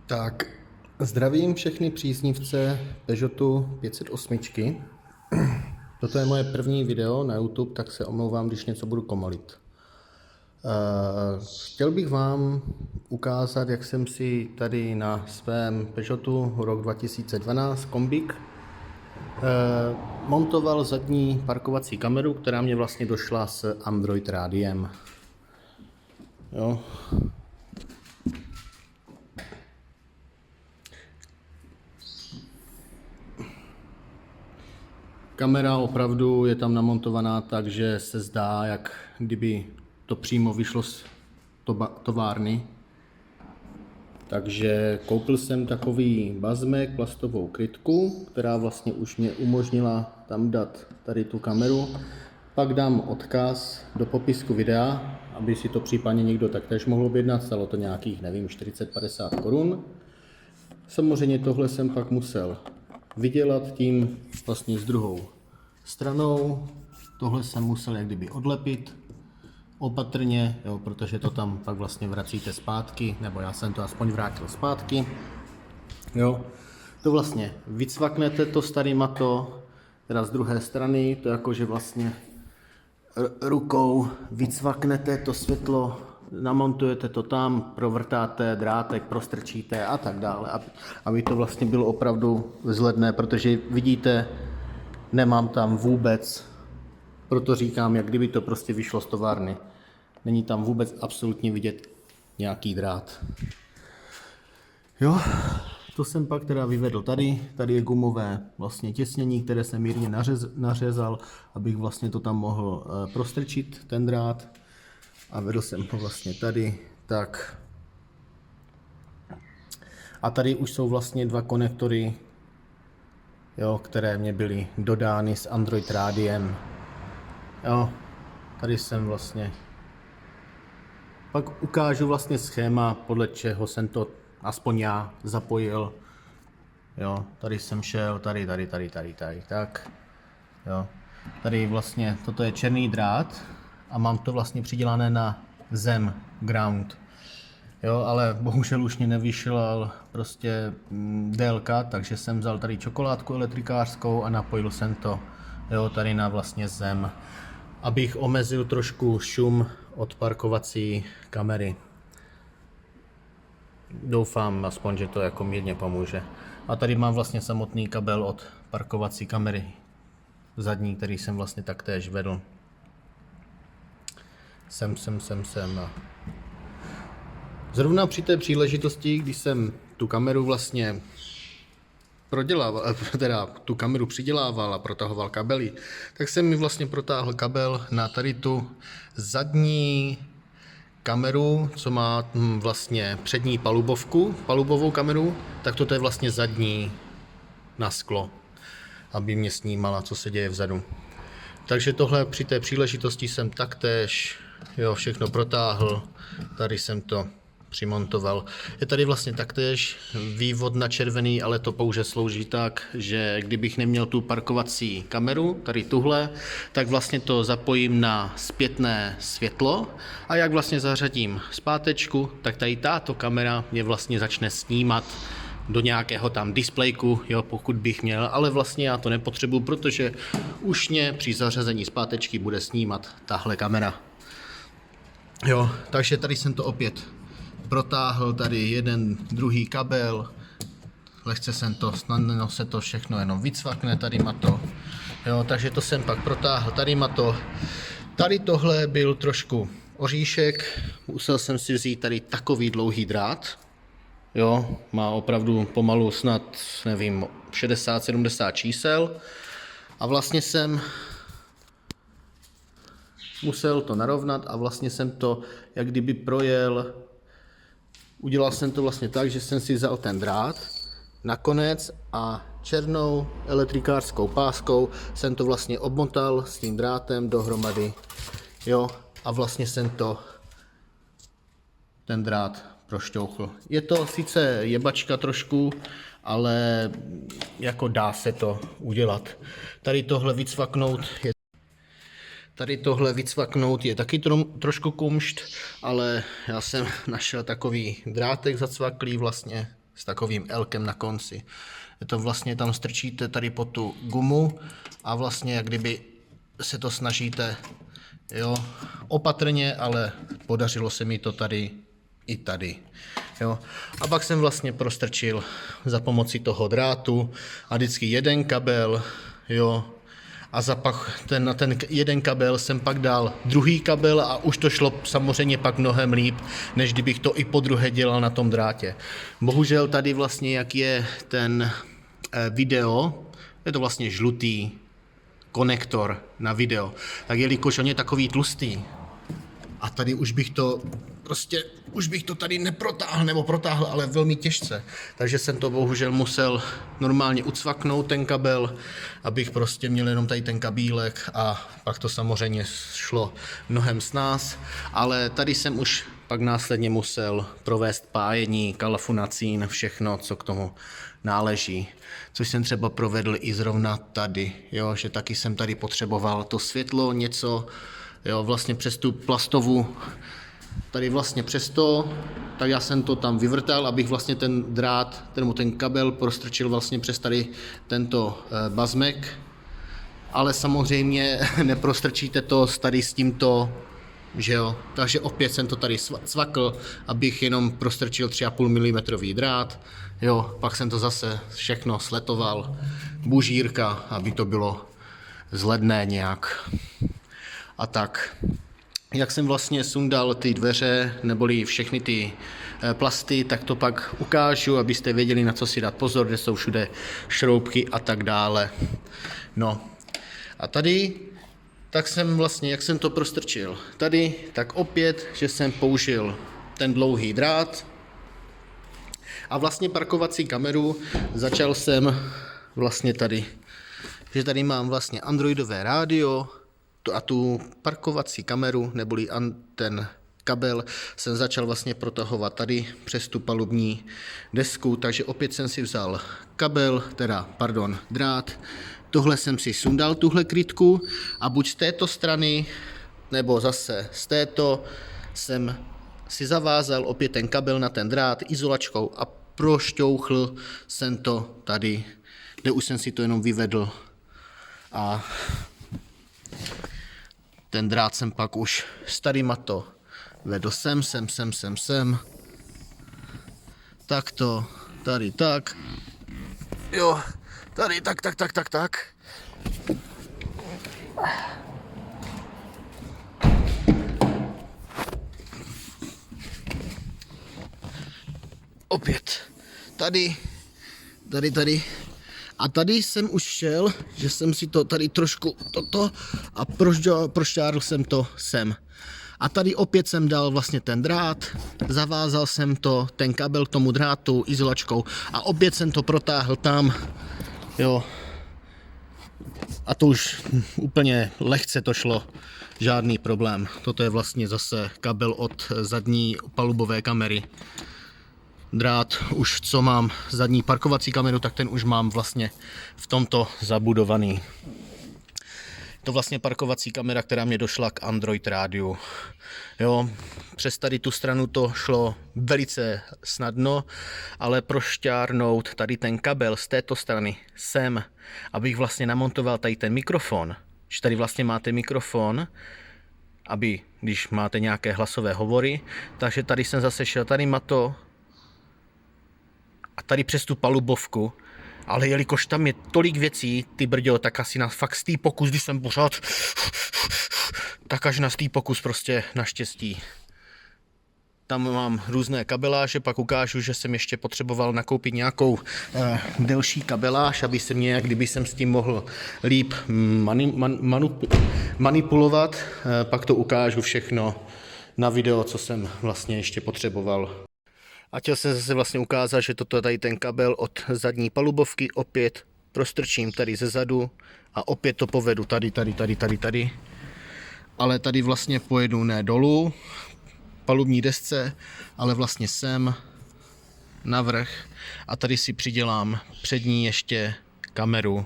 Tak, zdravím všechny příznivce Peugeotu 508. Toto je moje první video na YouTube, tak se omlouvám, když něco budu komolit. Chtěl bych vám ukázat, jak jsem si tady na svém Peugeotu rok 2012 kombík montoval zadní parkovací kameru, která mě vlastně došla s Android rádiem. Jo. Kamera opravdu je tam namontovaná tak, že se zdá, jak kdyby to přímo vyšlo z továrny. Takže koupil jsem takový bazmek, plastovou krytku, která vlastně už mě umožnila tam dát tady tu kameru. Pak dám odkaz do popisku videa, aby si to případně někdo taktéž mohl objednat. Stalo to nějakých, nevím, 40-50 korun. Samozřejmě tohle jsem pak musel vydělat tím vlastně s druhou stranou. Tohle jsem musel jak kdyby odlepit opatrně, jo, protože to tam pak vlastně vracíte zpátky, nebo já jsem to aspoň vrátil zpátky. Jo. To vlastně vycvaknete to starý mato, teda z druhé strany, to jakože vlastně rukou vycvaknete to světlo, namontujete to tam, provrtáte drátek, prostrčíte a tak dále, aby to vlastně bylo opravdu vzhledné, protože vidíte, nemám tam vůbec, proto říkám, jak kdyby to prostě vyšlo z továrny. Není tam vůbec absolutně vidět nějaký drát. Jo, to jsem pak teda vyvedl tady. Tady je gumové vlastně těsnění, které jsem mírně nařezal, abych vlastně to tam mohl prostrčit, ten drát. A vedl jsem ho vlastně tady, tak. A tady už jsou vlastně dva konektory, jo, které mě byly dodány s Android rádiem. Jo, tady jsem vlastně. Pak ukážu vlastně schéma, podle čeho jsem to aspoň já zapojil. Jo, tady jsem šel, tady, tak. Jo. Tady vlastně, toto je černý drát a mám to vlastně přidělané na zem, ground. Jo, ale bohužel už mě nevyšla prostě délka, takže jsem vzal tady čokoládku elektrikářskou a napojil jsem to, jo, tady na vlastně zem, abych omezil trošku šum od parkovací kamery. Doufám aspoň, že to jako mírně pomůže. A tady mám vlastně samotný kabel od parkovací kamery zadní, který jsem vlastně taktéž vedl. Sem. Zrovna při té příležitosti, když jsem tu kameru vlastně teda tu kameru přidělával a protahoval kabely, tak jsem mi vlastně protáhl kabel na tady tu zadní kameru, co má vlastně přední palubovou kameru, tak toto je vlastně zadní na sklo, aby mě snímala, co se děje vzadu. Takže tohle při té příležitosti jsem taktéž, jo, všechno protáhl, tady jsem to přimontoval. Je tady vlastně taktéž vývod na červený, ale to pouze slouží tak, že kdybych neměl tu parkovací kameru, tady tuhle, tak vlastně to zapojím na zpětné světlo a jak vlastně zařadím zpátečku, tak tady táto kamera mě vlastně začne snímat do nějakého tam displejku, jo, pokud bych měl, ale vlastně já to nepotřebuji, protože už mě při zařazení zpátečky bude snímat tahle kamera. Jo, takže tady jsem to opět protáhl, tady jeden, druhý kabel, lehce jsem to, snadno se to všechno jenom vycvakne, tady mato, jo, takže to jsem pak protáhl, tady mato, tady tohle byl trošku oříšek, musel jsem si vzít tady takový dlouhý drát, jo, má opravdu pomalu snad, nevím, 60-70 čísel a vlastně jsem musel to narovnat a vlastně jsem to jak kdyby projel. Udělal jsem to vlastně tak, že jsem si vzal ten drát nakonec a černou elektrikářskou páskou jsem to vlastně obmotal s tím drátem dohromady, jo, a vlastně jsem to ten drát prošťouchl. Je to sice jebačka trošku, ale jako dá se to udělat. Tady tohle vycvaknout je taky trošku kumšt, ale já jsem našel takový drátek zacvaklý vlastně, s takovým elkem na konci. Je to vlastně, tam strčíte tady po tu gumu a vlastně jak kdyby se to snažíte, jo, opatrně, ale podařilo se mi to tady i tady. Jo. A pak jsem vlastně prostrčil za pomocí toho drátu a vždycky jeden kabel, jo, a na ten jeden kabel jsem pak dal druhý kabel a už to šlo samozřejmě pak mnohem líp, než kdybych to i podruhé dělal na tom drátě. Bohužel tady vlastně, jak je ten video, je to vlastně žlutý konektor na video, tak jelikož on je takový tlustý a tady už bych to tady neprotáhl nebo protáhl, ale velmi těžce. Takže jsem to bohužel musel normálně ucvaknout ten kabel, abych prostě měl jenom tady ten kabílek a pak to samozřejmě šlo mnohem snáz, ale tady jsem už pak následně musel provést pájení, kalafunacín, všechno, co k tomu náleží. Což jsem třeba provedl i zrovna tady, jo, že taky jsem tady potřeboval to světlo, něco, jo, vlastně přes tu plastovou, tady vlastně přes to, tak já jsem to tam vyvrtal, abych vlastně ten drát, ten kabel prostrčil vlastně přes tady tento bazmek, ale samozřejmě neprostrčíte to tady s tímto, že jo, takže opět jsem to tady cvakl, abych jenom prostrčil 3,5 mm drát, jo, pak jsem to zase všechno sletoval, bužírka, aby to bylo zledné nějak. A tak, jak jsem vlastně sundal ty dveře, neboli všechny ty plasty, tak to pak ukážu, abyste věděli, na co si dát pozor, kde jsou všude šroubky a tak dále. No, a tady, tak jsem vlastně, jak jsem to prostrčil tady, tak opět, že jsem použil ten dlouhý drát a vlastně parkovací kameru začal jsem vlastně tady, že tady mám vlastně androidové rádio, a tu parkovací kameru, neboli ten kabel, jsem začal vlastně protahovat tady přes tu palubní desku, takže opět jsem si vzal drát, tohle jsem si sundal, tuhle krytku, a buď z této strany, nebo zase z této, jsem si zavázal opět ten kabel na ten drát izolačkou a prošťouchl jsem to tady, kde už jsem si to jenom vyvedl a ten drát jsem pak už s tadyma to vedl sem, takto, tady tak, jo, tady tak. Opět, tady. A tady jsem už šel, že jsem si to tady trošku a prošťárl jsem to sem. A tady opět jsem dal vlastně ten drát, zavázal jsem to, ten kabel k tomu drátu izolačkou a opět jsem to protáhl tam, jo. A to už úplně lehce to šlo, žádný problém. Toto je vlastně zase kabel od zadní palubové kamery. Drát už, co mám zadní parkovací kameru, tak ten už mám vlastně v tomto zabudovaný. To vlastně parkovací kamera, která mě došla k Android rádiu. Jo, přes tady tu stranu to šlo velice snadno, ale prošťárnout tady ten kabel z této strany sem, abych vlastně namontoval tady ten mikrofon, že tady vlastně máte mikrofon, aby, když máte nějaké hlasové hovory, takže tady jsem zase šel, tady má to a tady přes tu palubovku, ale jelikož tam je tolik věcí, ty brďo, tak asi na fakt stý pokus, když jsem pořád, tak až na stý pokus prostě naštěstí. Tam mám různé kabeláže, pak ukážu, že jsem ještě potřeboval nakoupit nějakou delší kabeláž, aby se mě, kdyby jsem s tím mohl líp manipulovat, pak to ukážu všechno na video, co jsem vlastně ještě potřeboval. A chtěl jsem zase vlastně ukázat, že toto tady ten kabel od zadní palubovky opět prostrčím tady ze zadu a opět to povedu tady. Ale tady vlastně pojedu ne dolů, palubní desce, ale vlastně sem na vrch a tady si přidělám přední ještě kameru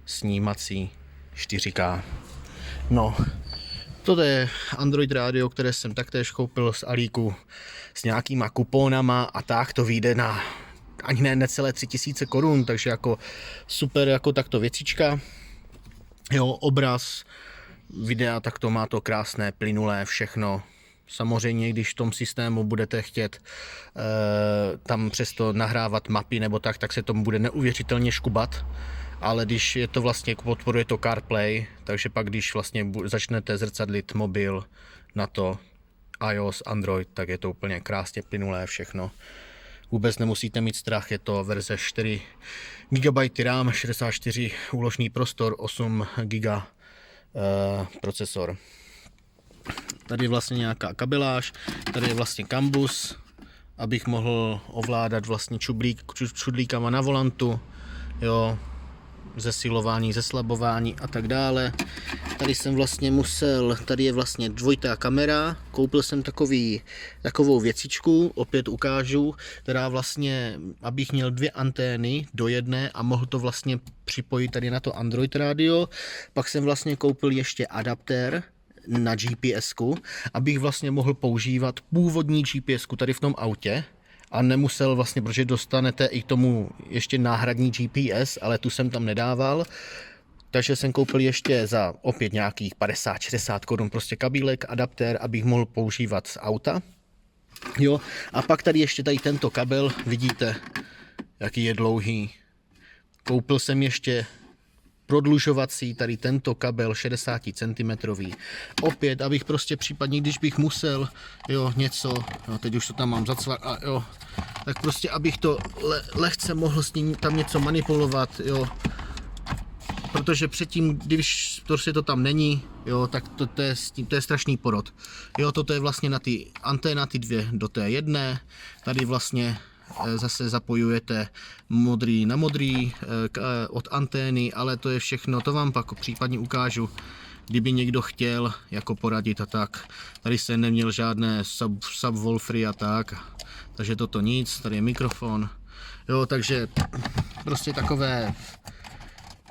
snímací 4K. No, toto je Android rádio, které jsem taktéž koupil z Alíku s nějakýma kuponama a tak to vyjde na ani ne necelé 3000 korun, takže jako super jako takto věcička. Jo, obraz, videa, tak to má to krásné, plynulé, všechno. Samozřejmě, když v tom systému budete chtět tam přesto nahrávat mapy nebo tak se tomu bude neuvěřitelně škubat. Ale když je to vlastně, podporuje to CarPlay, takže pak když vlastně začnete zrcadlit mobil na to iOS, Android, tak je to úplně krásně plynulé všechno. Vůbec nemusíte mít strach, je to verze 4 GB RAM, 64 úložný prostor, 8 GB procesor. Tady je vlastně nějaká kabeláž, tady je vlastně kambus, abych mohl ovládat vlastně čudlíkama na volantu, jo, zesilování, zeslabování a tak dále. Tady jsem vlastně musel, tady je vlastně dvojitá kamera, koupil jsem takovou věcičku, opět ukážu, která vlastně, abych měl 2 antény do jedné a mohl to vlastně připojit tady na to Android rádio. Pak jsem vlastně koupil ještě adaptér na GPS-ku, abych vlastně mohl používat původní GPS-ku tady v tom autě. A nemusel vlastně, protože dostanete i k tomu ještě náhradní GPS, ale tu jsem tam nedával. Takže jsem koupil ještě za opět nějakých 50-60 korun prostě kabílek, adaptér, abych mohl používat z auta. Jo, a pak tady ještě tady tento kabel, vidíte, jaký je dlouhý. Koupil jsem ještě prodlužovací tady tento kabel 60 cm. Opět, abych prostě případně, když bych musel, jo, něco, no teď už to tam mám zacvak, a jo, tak prostě, abych to lehce mohl s ním tam něco manipulovat, jo, protože předtím, když to tam není, jo, tak to je strašný porod. Jo, toto je vlastně na ty anténa, ty 2 do té jedné, tady vlastně zase zapojujete modrý na modrý od antény, ale to je všechno, to vám pak případně ukážu, kdyby někdo chtěl jako poradit a tak. Tady se neměl žádné subwoofery a tak, takže toto nic, tady je mikrofon, jo, takže prostě takové,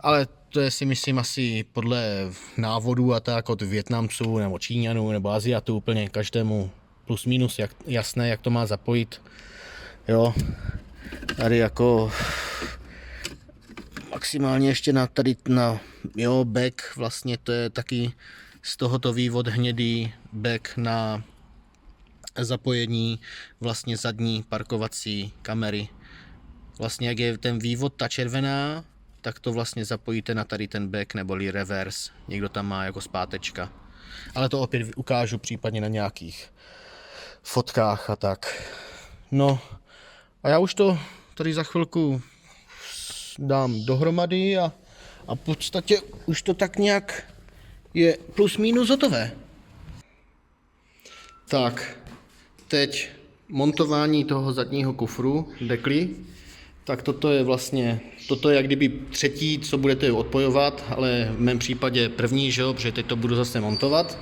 ale to je si myslím asi podle návodů a tak od Vietnamců nebo Číňanů nebo Aziatů úplně každému plus minus jasné, jak to má zapojit. Jo, tady jako maximálně ještě jo, back, vlastně to je taky z tohoto vývod hnědý back na zapojení vlastně zadní parkovací kamery. Vlastně jak je ten vývod ta červená, tak to vlastně zapojíte na tady ten back neboli reverse. Někdo tam má jako zpátečka. Ale to opět ukážu případně na nějakých fotkách a tak. No, a já už to tady za chvilku dám dohromady a v podstatě už to tak nějak je plus minus hotové. Tak, teď montování toho zadního kufru, dekly. Tak toto je jak kdyby třetí, co budete odpojovat, ale v mém případě první, že jo, protože teď to budu zase montovat.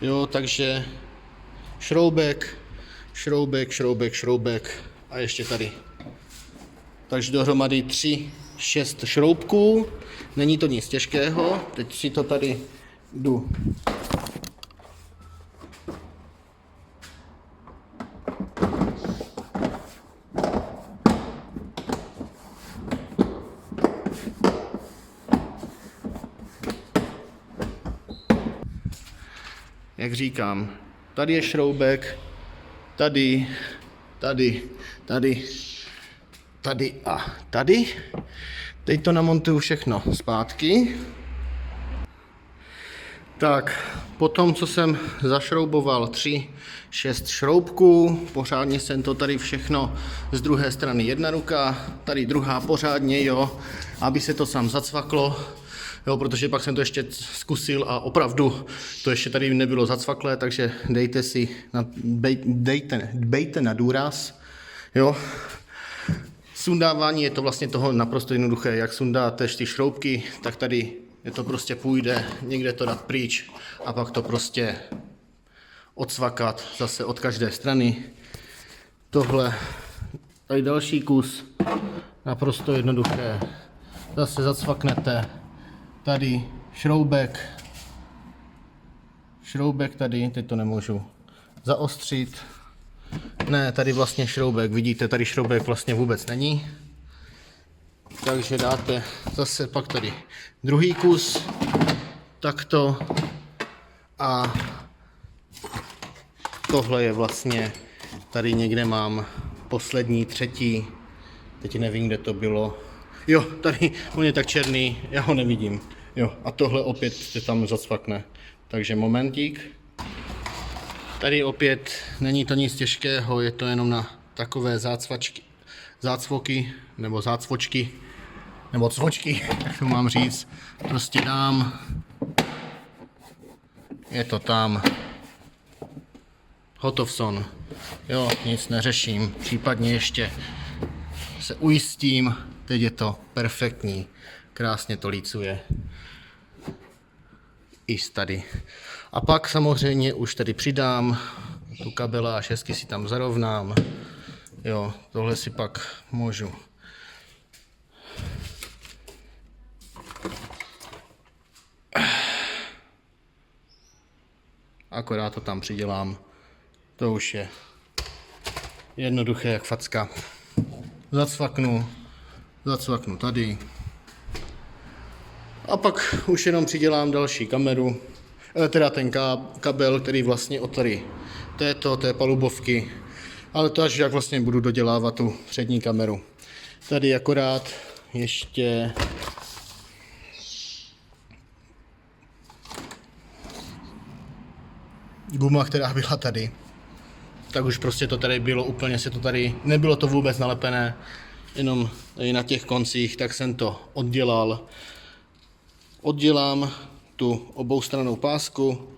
Jo, takže šroubek a ještě tady. Takže dohromady 6 šroubků, není to nic těžkého, teď si to tady jdu. Jak říkám, tady je šroubek, tady a tady. Teď to namontuju všechno zpátky. Tak, potom, co jsem zašrouboval 6 šroubků, pořádně jsem to tady všechno z druhé strany jedna ruka, tady druhá pořádně, jo, aby se to sám zacvaklo. Jo, protože pak jsem to ještě zkusil a opravdu to ještě tady nebylo zacvaklé, takže dbejte na důraz. Jo. Sundávání je to vlastně toho naprosto jednoduché, jak sundáte ty šroubky, tak tady je to prostě půjde, někde to dát pryč a pak to prostě odsvakat zase od každé strany. Tohle, tady další kus, naprosto jednoduché, zase zacvaknete. Tady šroubek tady, teď to nemůžu zaostřit, Ne, tady vlastně šroubek, vidíte, tady šroubek vlastně vůbec není. Takže dáte zase pak tady druhý kus, takto. A tohle je vlastně, tady někde mám poslední, třetí, teď nevím, kde to bylo. Jo, tady on je tak černý, já ho nevidím. Jo, a tohle opět se tam zacvakne. Takže momentík. Tady opět není to nic těžkého, je to jenom na takové zácvoky, nebo zácvočky, nebo cvočky, jak to mám říct. Prostě dám, je to tam. Hotov son. Jo, nic neřeším, případně ještě se ujistím, teď je to perfektní, krásně to lícuje. I tady. A pak samozřejmě už tady přidám tu kabeláž, hezky si tam zarovnám. Jo, tohle si pak můžu akorát to tam přidělám. To už je jednoduché jak facka. Zacvaknu tady. A pak už jenom přidělám další kameru, teda ten kabel, který vlastně od tady té palubovky, ale to až jak vlastně budu dodělávat tu přední kameru. Tady akorát ještě guma, která byla tady, tak už prostě to tady bylo úplně, se to tady, nebylo to vůbec nalepené, jenom tady na těch koncích, tak jsem to oddělal. Oddělám tu oboustrannou pásku,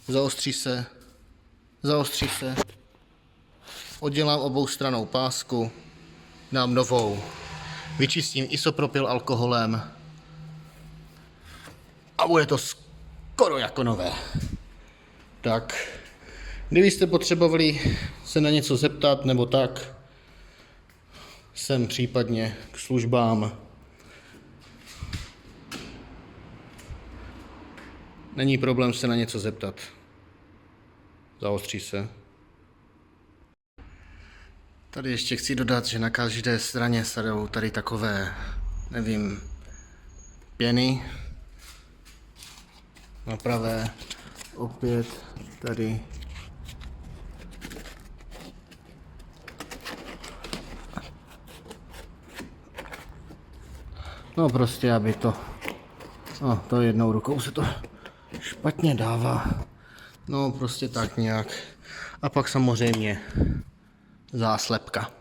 zaostří se, oddělám oboustrannou pásku, dám novou, vyčistím isopropyl alkoholem a bude to skoro jako nové. Tak, kdybyste potřebovali se na něco zeptat nebo tak, jsem případně k službám. Není problém se na něco zeptat. Zaostří se. Tady ještě chci dodat, že na každé straně jsou tady takové, nevím, pěny. Na pravé opět tady. No prostě, aby to, no to jednou rukou se to špatně dává. No prostě tak nějak. A pak samozřejmě záslepka.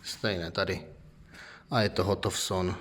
Stejné tady. A je to hotov son.